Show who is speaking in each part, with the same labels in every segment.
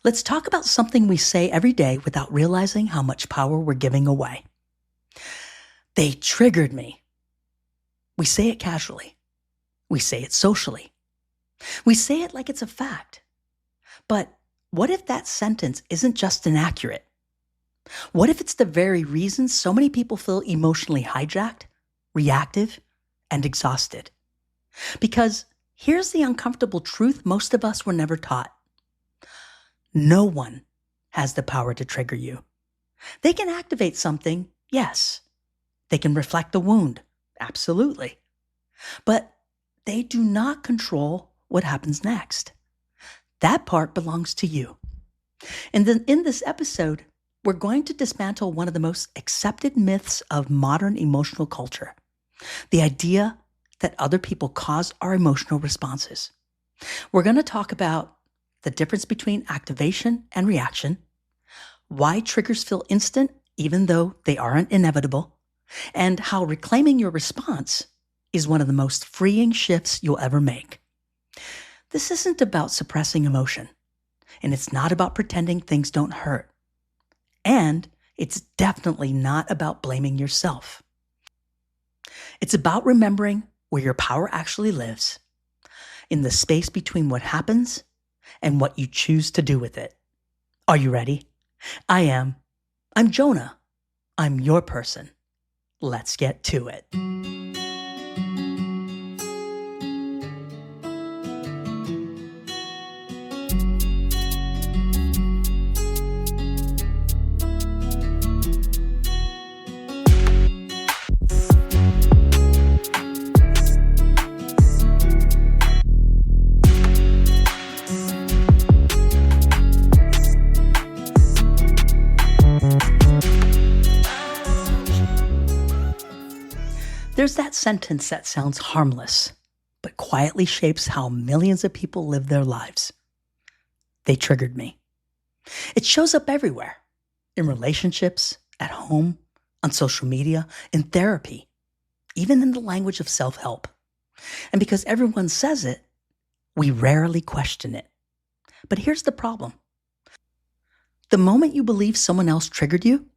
Speaker 1: Let's talk about something we say every day without realizing how much power we're giving away. They triggered me. We say it casually. We say it socially. We say it like it's a fact. But what if that sentence isn't just inaccurate? What if it's the very reason so many people feel emotionally hijacked, reactive, and exhausted? Because here's the uncomfortable truth most of us were never taught. No one has the power to trigger you. They can activate something, yes. They can reflect the wound, absolutely. But they do not control what happens next. That part belongs to you. And then in this episode, we're going to dismantle one of the most accepted myths of modern emotional culture, the idea that other people cause our emotional responses. We're going to talk about the difference between activation and reaction, why triggers feel instant even though they aren't inevitable, and how reclaiming your response is one of the most freeing shifts you'll ever make. This isn't about suppressing emotion, and it's not about pretending things don't hurt. And it's definitely not about blaming yourself. It's about remembering where your power actually lives, in the space between what happens and what you choose to do with it. Are you ready? I am. I'm Jonah. I'm your person. Let's get to it. There's that sentence that sounds harmless, but quietly shapes how millions of people live their lives. They triggered me. It shows up everywhere, in relationships, at home, on social media, in therapy, even in the language of self-help. And because everyone says it, we rarely question it. But here's the problem. The moment you believe someone else triggered you,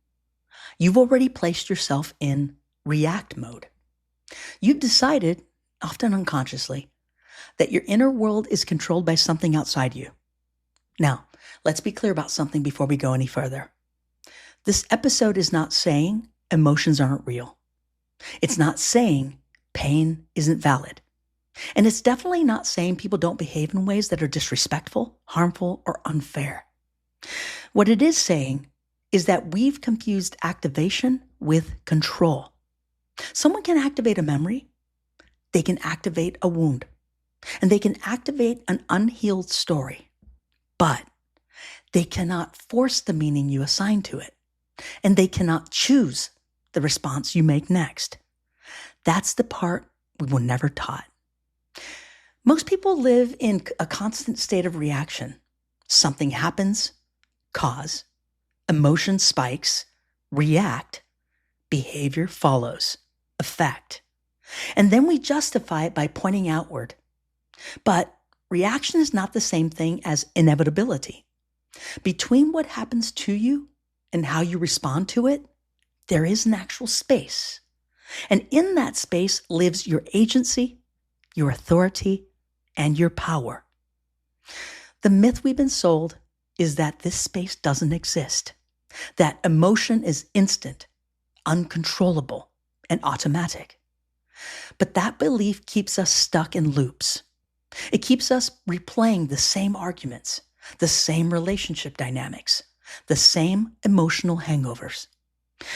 Speaker 1: you've already placed yourself in react mode. You've decided, often unconsciously, that your inner world is controlled by something outside you. Now, let's be clear about something before we go any further. This episode is not saying emotions aren't real. It's not saying pain isn't valid. And it's definitely not saying people don't behave in ways that are disrespectful, harmful, or unfair. What it is saying is that we've confused activation with control. Someone can activate a memory, they can activate a wound, and they can activate an unhealed story, but they cannot force the meaning you assign to it, and they cannot choose the response you make next. That's the part we were never taught. Most people live in a constant state of reaction. Something happens, cause, emotion spikes, react, behavior follows. Effect. And then we justify it by pointing outward. But reaction is not the same thing as inevitability. Between what happens to you and how you respond to it, there is an actual space. And in that space lives your agency, your authority, and your power. The myth we've been sold is that this space doesn't exist, that emotion is instant, uncontrollable, and automatic. But that belief keeps us stuck in loops. It keeps us replaying the same arguments, the same relationship dynamics, the same emotional hangovers.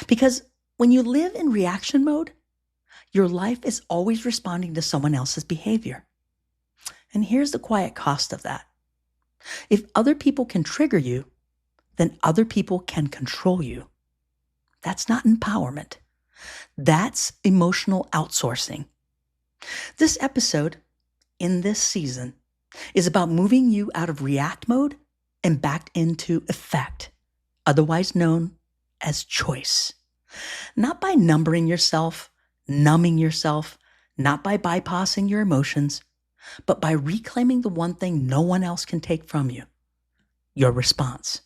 Speaker 1: Because when you live in reaction mode, your life is always responding to someone else's behavior. And here's the quiet cost of that. If other people can trigger you, then other people can control you. That's not empowerment. That's emotional outsourcing. This episode, in this season, is about moving you out of react mode and back into effect, otherwise known as choice. Not by numbing yourself, numbing yourself, not by bypassing your emotions, but by reclaiming the one thing no one else can take from you, your response.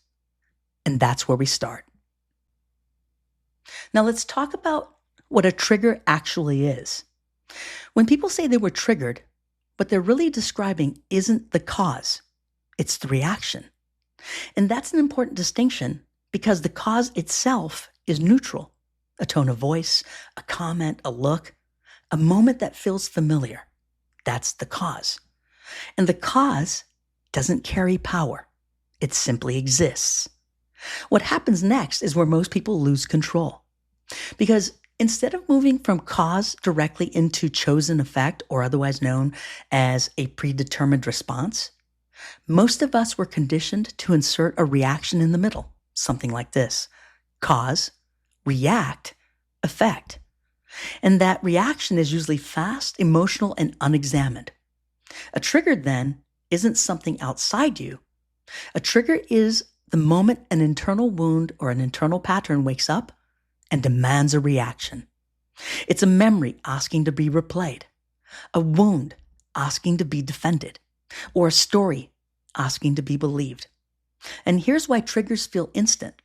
Speaker 1: And that's where we start. Now let's talk about what a trigger actually is. When people say they were triggered, what they're really describing isn't the cause, it's the reaction. And that's an important distinction because the cause itself is neutral. A tone of voice, a comment, a look, a moment that feels familiar. That's the cause. And the cause doesn't carry power. It simply exists. What happens next is where most people lose control. Because instead of moving from cause directly into chosen effect, or otherwise known as a predetermined response, most of us were conditioned to insert a reaction in the middle, something like this: cause, react, effect. And that reaction is usually fast, emotional, and unexamined. A trigger, then, isn't something outside you. A trigger is the moment an internal wound or an internal pattern wakes up and demands a reaction. It's a memory asking to be replayed, a wound asking to be defended, or a story asking to be believed. And here's why triggers feel instant.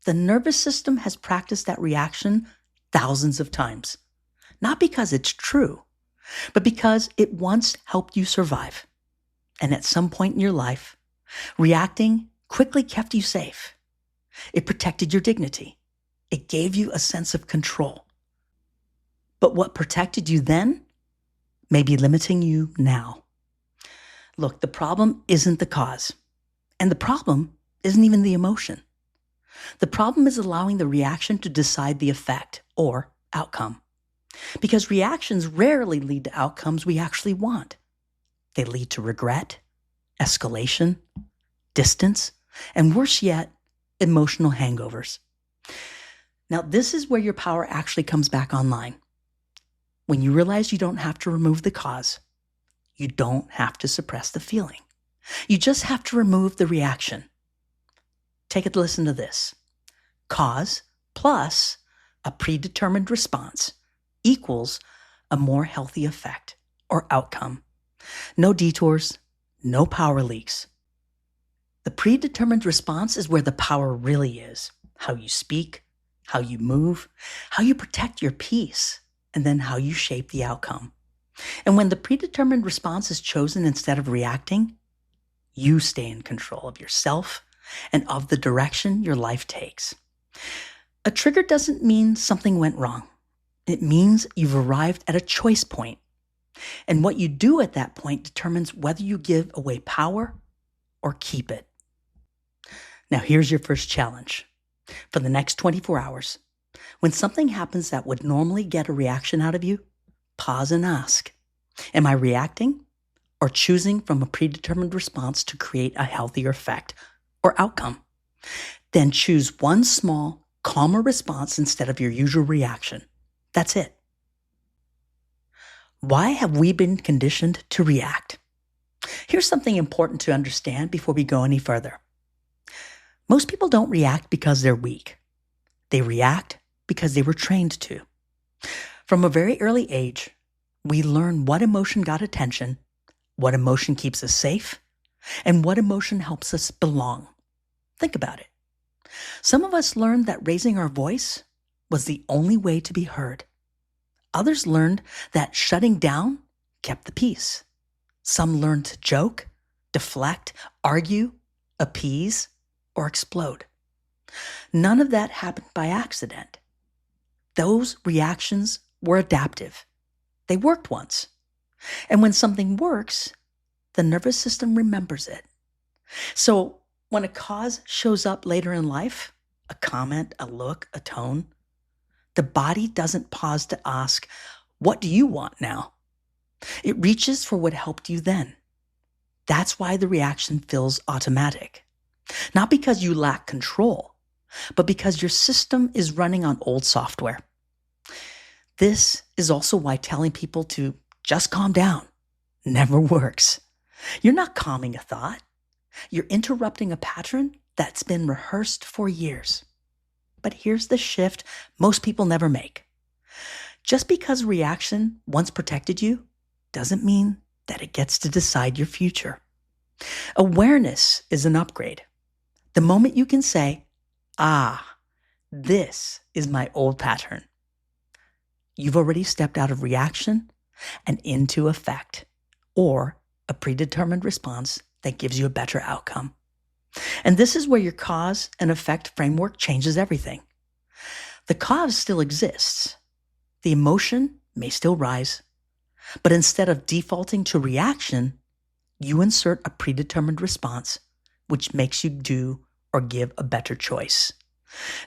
Speaker 1: The nervous system has practiced that reaction thousands of times, not because it's true, but because it once helped you survive. And at some point in your life, reacting quickly kept you safe. It protected your dignity. It gave you a sense of control. But what protected you then may be limiting you now. Look, the problem isn't the cause, and the problem isn't even the emotion. The problem is allowing the reaction to decide the effect or outcome. Because reactions rarely lead to outcomes we actually want. They lead to regret, escalation, distance, and worse yet, emotional hangovers. Now, this is where your power actually comes back online. When you realize you don't have to remove the cause, you don't have to suppress the feeling. You just have to remove the reaction. Take a listen to this. Cause plus a predetermined response equals a more healthy effect or outcome. No detours, no power leaks. The predetermined response is where the power really is. How you speak, how you move, how you protect your peace, and then how you shape the outcome. And when the predetermined response is chosen instead of reacting, you stay in control of yourself and of the direction your life takes. A trigger doesn't mean something went wrong. It means you've arrived at a choice point. And what you do at that point determines whether you give away power or keep it. Now here's your first challenge. For the next 24 hours, when something happens that would normally get a reaction out of you, pause and ask, am I reacting or choosing from a predetermined response to create a healthier effect or outcome? Then choose one small, calmer response instead of your usual reaction. That's it. Why have we been conditioned to react? Here's something important to understand before we go any further. Most people don't react because they're weak. They react because they were trained to. From a very early age, we learn what emotion got attention, what emotion keeps us safe, and what emotion helps us belong. Think about it. Some of us learned that raising our voice was the only way to be heard. Others learned that shutting down kept the peace. Some learned to joke, deflect, argue, appease, or explode. None of that happened by accident. Those reactions were adaptive. They worked once. And when something works, the nervous system remembers it. So when a cause shows up later in life, a comment, a look, a tone, the body doesn't pause to ask, what do you want now? It reaches for what helped you then. That's why the reaction feels automatic. Not because you lack control, but because your system is running on old software. This is also why telling people to just calm down never works. You're not calming a thought. You're interrupting a pattern that's been rehearsed for years. But here's the shift most people never make. Just because reaction once protected you doesn't mean that it gets to decide your future. Awareness is an upgrade. The moment you can say, this is my old pattern, you've already stepped out of reaction and into effect, or a predetermined response that gives you a better outcome. And this is where your cause and effect framework changes everything. The cause still exists. The emotion may still rise, but instead of defaulting to reaction, you insert a predetermined response, which makes you do or give a better choice.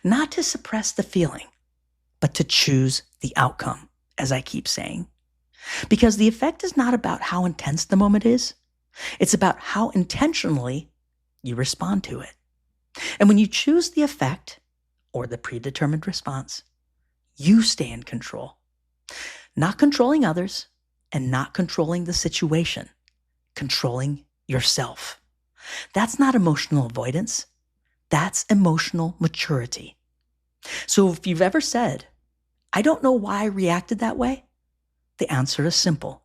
Speaker 1: Not to suppress the feeling, but to choose the outcome, as I keep saying. Because the effect is not about how intense the moment is. It's about how intentionally you respond to it. And when you choose the effect or the predetermined response, you stay in control. Not controlling others and not controlling the situation, controlling yourself. That's not emotional avoidance. That's emotional maturity. So if you've ever said, I don't know why I reacted that way, the answer is simple.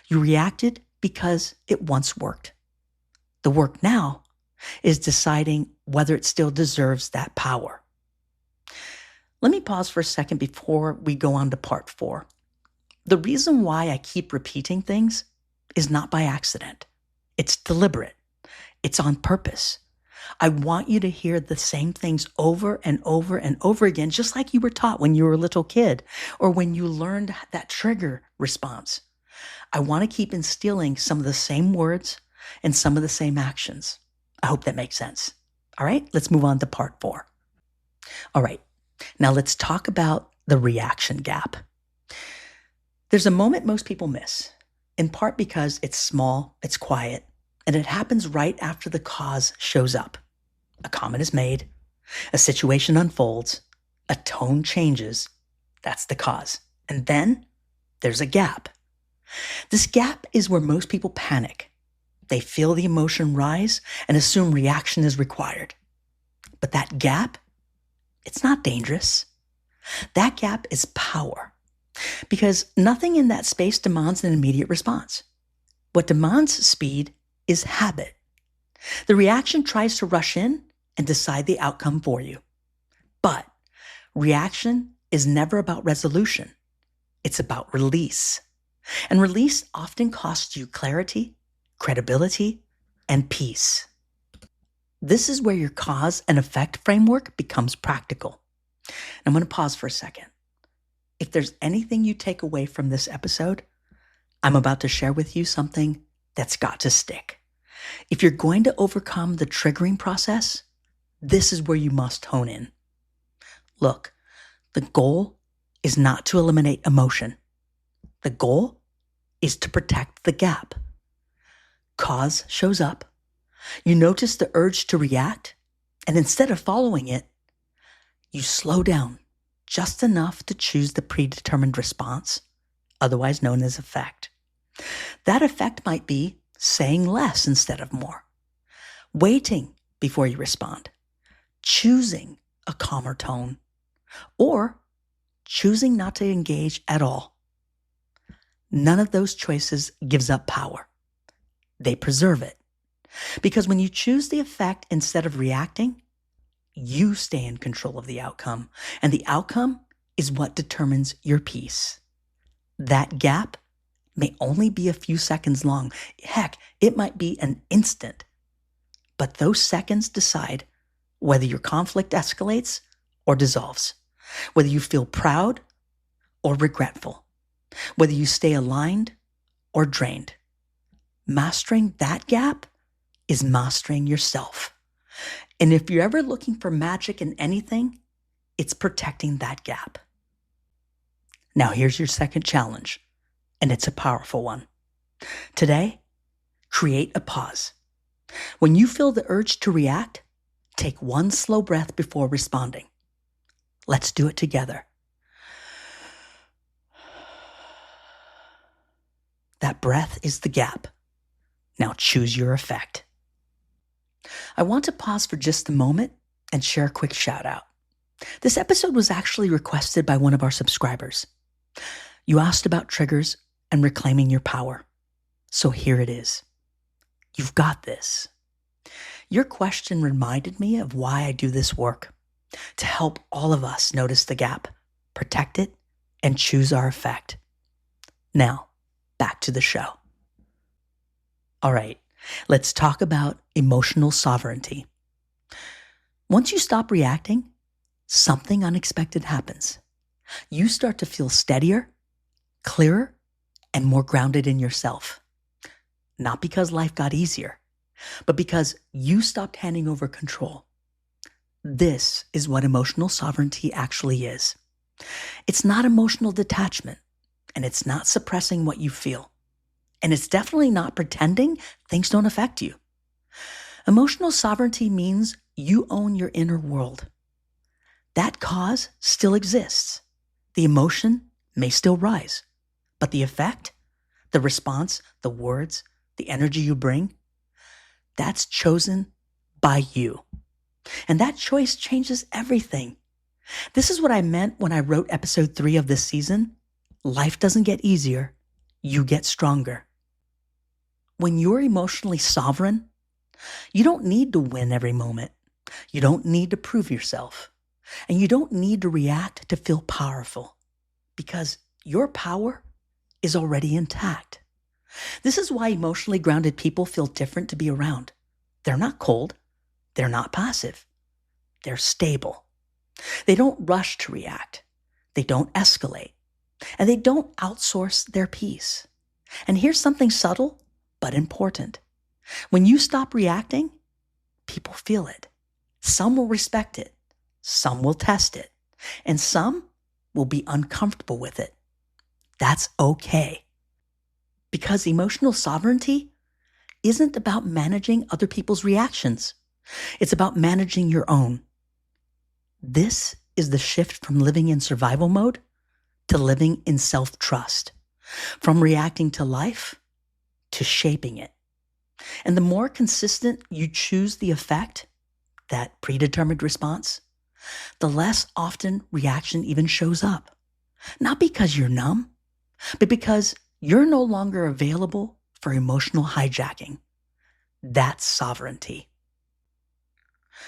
Speaker 1: You reacted because it once worked. The work now is deciding whether it still deserves that power. Let me pause for a second before we go on to part 4. The reason why I keep repeating things is not by accident. It's deliberate. It's on purpose. I want you to hear the same things over and over and over again, just like you were taught when you were a little kid or when you learned that trigger response. I want to keep instilling some of the same words and some of the same actions. I hope that makes sense. All right, let's move on to part 4. All right, now let's talk about the reaction gap. There's a moment most people miss, in part because it's small, it's quiet, and it happens right after the cause shows up. A comment is made, a situation unfolds, a tone changes. That's the cause. And then there's a gap. This gap is where most people panic. They feel the emotion rise and assume reaction is required. But that gap, it's not dangerous. That gap is power. Because nothing in that space demands an immediate response. What demands speed is habit. The reaction tries to rush in and decide the outcome for you. But reaction is never about resolution. It's about release. And release often costs you clarity, credibility, and peace. This is where your cause and effect framework becomes practical. I'm going to pause for a second. If there's anything you take away from this episode, I'm about to share with you something that's got to stick. If you're going to overcome the triggering process, this is where you must hone in. Look, the goal is not to eliminate emotion. The goal is to protect the gap. Cause shows up. You notice the urge to react, and instead of following it, you slow down just enough to choose the predetermined response, otherwise known as effect. That effect might be saying less instead of more, waiting before you respond, choosing a calmer tone, or choosing not to engage at all. None of those choices gives up power. They preserve it. Because when you choose the effect instead of reacting, you stay in control of the outcome, and the outcome is what determines your peace. That gap may only be a few seconds long. Heck, it might be an instant. But those seconds decide whether your conflict escalates or dissolves, whether you feel proud or regretful, whether you stay aligned or drained. Mastering that gap is mastering yourself. And if you're ever looking for magic in anything, it's protecting that gap. Now here's your second challenge, and it's a powerful one. Today, create a pause. When you feel the urge to react, take one slow breath before responding. Let's do it together. That breath is the gap. Now choose your effect. I want to pause for just a moment and share a quick shout out. This episode was actually requested by one of our subscribers. You asked about triggers and reclaiming your power. So here it is. You've got this. Your question reminded me of why I do this work, to help all of us notice the gap, protect it, and choose our effect. Now, back to the show. All right, let's talk about emotional sovereignty. Once you stop reacting, something unexpected happens. You start to feel steadier, clearer, and more grounded in yourself. Not because life got easier, but because you stopped handing over control. This is what emotional sovereignty actually is. It's not emotional detachment, and it's not suppressing what you feel. And it's definitely not pretending things don't affect you. Emotional sovereignty means you own your inner world. That cause still exists. The emotion may still rise, but the effect, the response, the words, the energy you bring, that's chosen by you. And that choice changes everything. This is what I meant when I wrote episode 3 of this season. Life doesn't get easier, you get stronger. When you're emotionally sovereign, you don't need to win every moment. You don't need to prove yourself. And you don't need to react to feel powerful, because your power is already intact. This is why emotionally grounded people feel different to be around. They're not cold. They're not passive. They're stable. They don't rush to react. They don't escalate. And they don't outsource their peace. And here's something subtle but important. When you stop reacting, people feel it. Some will respect it. Some will test it. And some will be uncomfortable with it. That's okay. Because emotional sovereignty isn't about managing other people's reactions. It's about managing your own. This is the shift from living in survival mode to living in self-trust, from reacting to life to shaping it. And the more consistent you choose the effect, that predetermined response, the less often reaction even shows up. Not because you're numb, but because you're no longer available for emotional hijacking. That's sovereignty.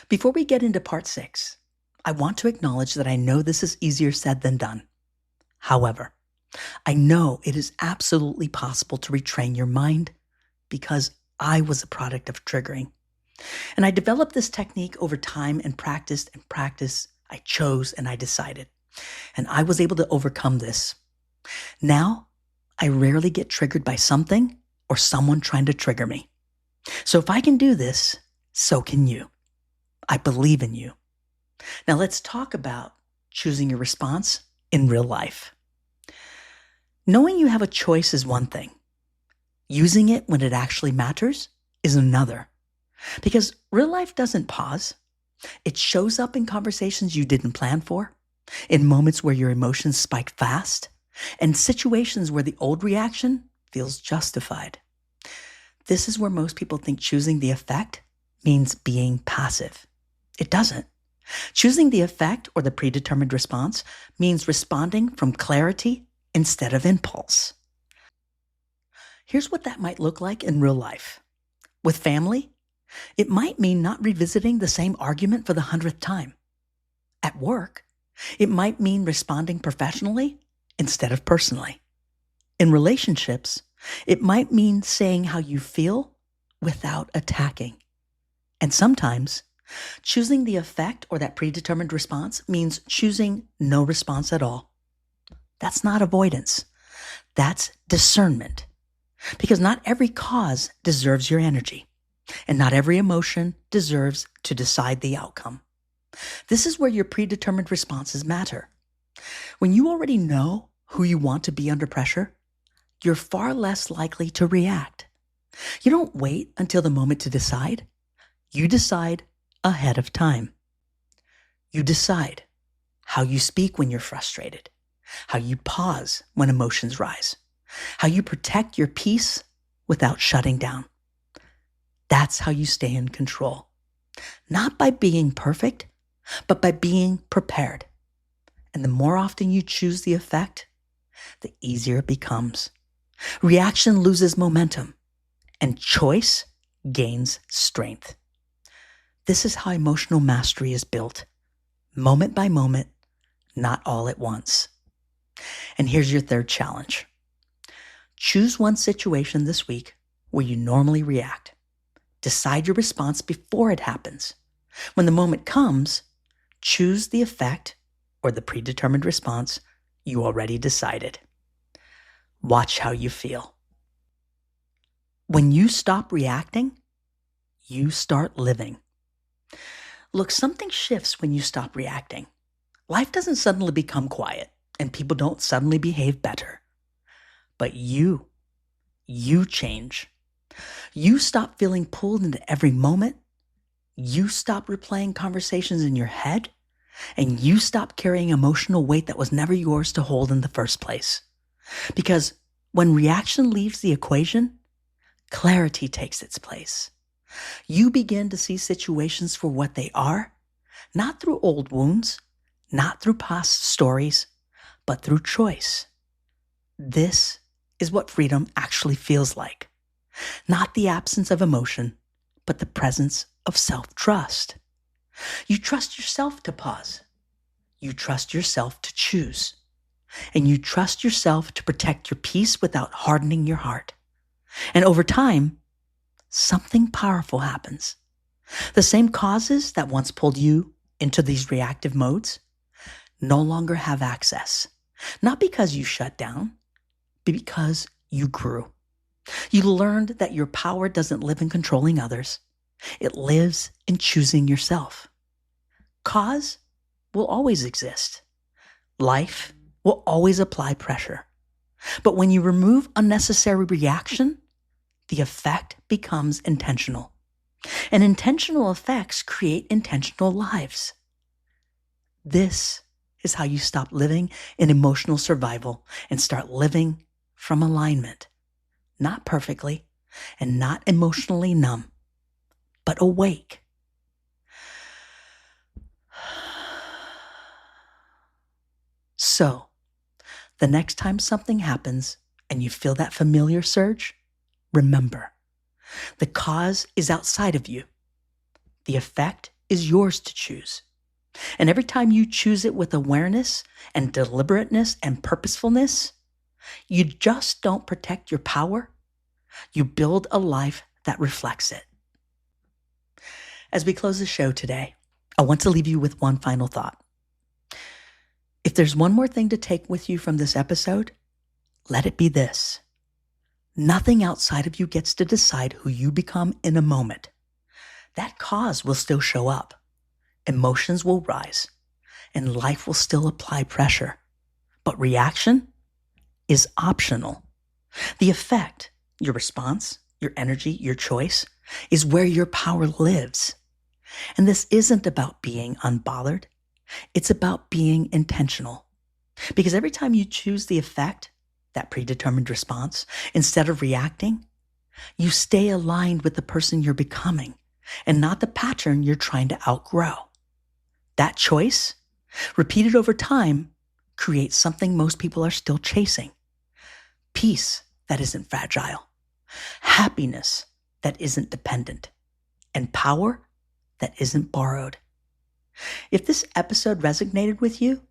Speaker 1: Before we get into part 6, I want to acknowledge that I know this is easier said than done. However, I know it is absolutely possible to retrain your mind, because I was a product of triggering. And I developed this technique over time and practiced. I chose and I decided. And I was able to overcome this. Now, I rarely get triggered by something or someone trying to trigger me. So if I can do this, so can you. I believe in you. Now let's talk about choosing your response in real life. Knowing you have a choice is one thing. Using it when it actually matters is another. Because real life doesn't pause. It shows up in conversations you didn't plan for, in moments where your emotions spike fast, and situations where the old reaction feels justified. This is where most people think choosing the effect means being passive. It doesn't. Choosing the effect or the predetermined response means responding from clarity instead of impulse. Here's what that might look like in real life. With family, it might mean not revisiting the same argument for the 100th time. At work, it might mean responding professionally instead of personally. In relationships, it might mean saying how you feel without attacking. And sometimes, choosing the effect or that predetermined response means choosing no response at all. That's not avoidance. That's discernment. Because not every cause deserves your energy, and not every emotion deserves to decide the outcome. This is where your predetermined responses matter. When you already know who you want to be under pressure, you're far less likely to react. You don't wait until the moment to decide. You decide ahead of time. You decide how you speak when you're frustrated, how you pause when emotions rise, how you protect your peace without shutting down. That's how you stay in control. Not by being perfect, but by being prepared. And the more often you choose the effect, the easier it becomes. Reaction loses momentum, and choice gains strength. This is how emotional mastery is built, moment by moment, not all at once. And here's your third challenge. Choose one situation this week where you normally react. Decide your response before it happens. When the moment comes, choose the effect or the predetermined response you already decided. Watch how you feel. When you stop reacting, you start living. Look, something shifts when you stop reacting. Life doesn't suddenly become quiet, and people don't suddenly behave better. But you change. You stop feeling pulled into every moment. You stop replaying conversations in your head, and you stop carrying emotional weight that was never yours to hold in the first place. Because when reaction leaves the equation, clarity takes its place. You begin to see situations for what they are, not through old wounds, not through past stories, but through choice. This is what freedom actually feels like. Not the absence of emotion, but the presence of self-trust. You trust yourself to pause. You trust yourself to choose. And you trust yourself to protect your peace without hardening your heart. And over time, something powerful happens. The same causes that once pulled you into these reactive modes no longer have access. Not because you shut down, but because you grew. You learned that your power doesn't live in controlling others. It lives in choosing yourself. Cause will always exist. Life will always apply pressure. But when you remove unnecessary reaction, the effect becomes intentional. And intentional effects create intentional lives. This is how you stop living in emotional survival and start living from alignment. Not perfectly and not emotionally numb, but awake. So, the next time something happens and you feel that familiar surge, remember, the cause is outside of you. The effect is yours to choose. And every time you choose it with awareness and deliberateness and purposefulness, you just don't protect your power. You build a life that reflects it. As we close the show today, I want to leave you with one final thought. If there's one more thing to take with you from this episode, let it be this. Nothing outside of you gets to decide who you become in a moment. That cause will still show up. Emotions will rise, and life will still apply pressure. But reaction is optional. The effect, your response, your energy, your choice, is where your power lives. And this isn't about being unbothered. It's about being intentional. Because every time you choose the effect, that predetermined response, instead of reacting, you stay aligned with the person you're becoming and not the pattern you're trying to outgrow. That choice, repeated over time, creates something most people are still chasing. Peace that isn't fragile, happiness that isn't dependent, and power that isn't borrowed. If this episode resonated with you,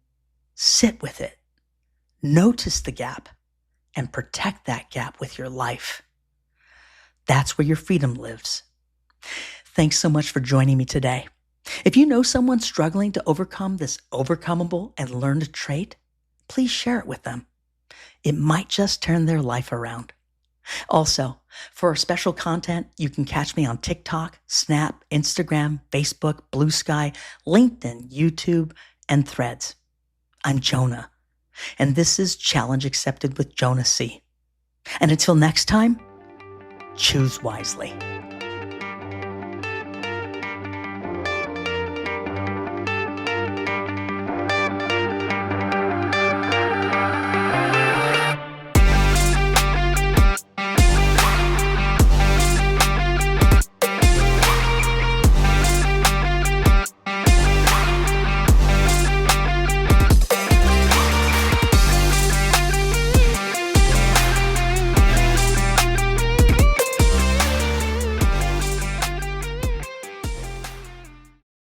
Speaker 1: sit with it. Notice the gap and protect that gap with your life. That's where your freedom lives. Thanks so much for joining me today. If you know someone struggling to overcome this overcomable and learned trait, please share it with them. It might just turn their life around. Also, for special content, you can catch me on TikTok, Snap, Instagram, Facebook, Blue Sky, LinkedIn, YouTube, and Threads. I'm Jonah, and this is Challenge Accepted with Jonah C. And until next time, choose wisely.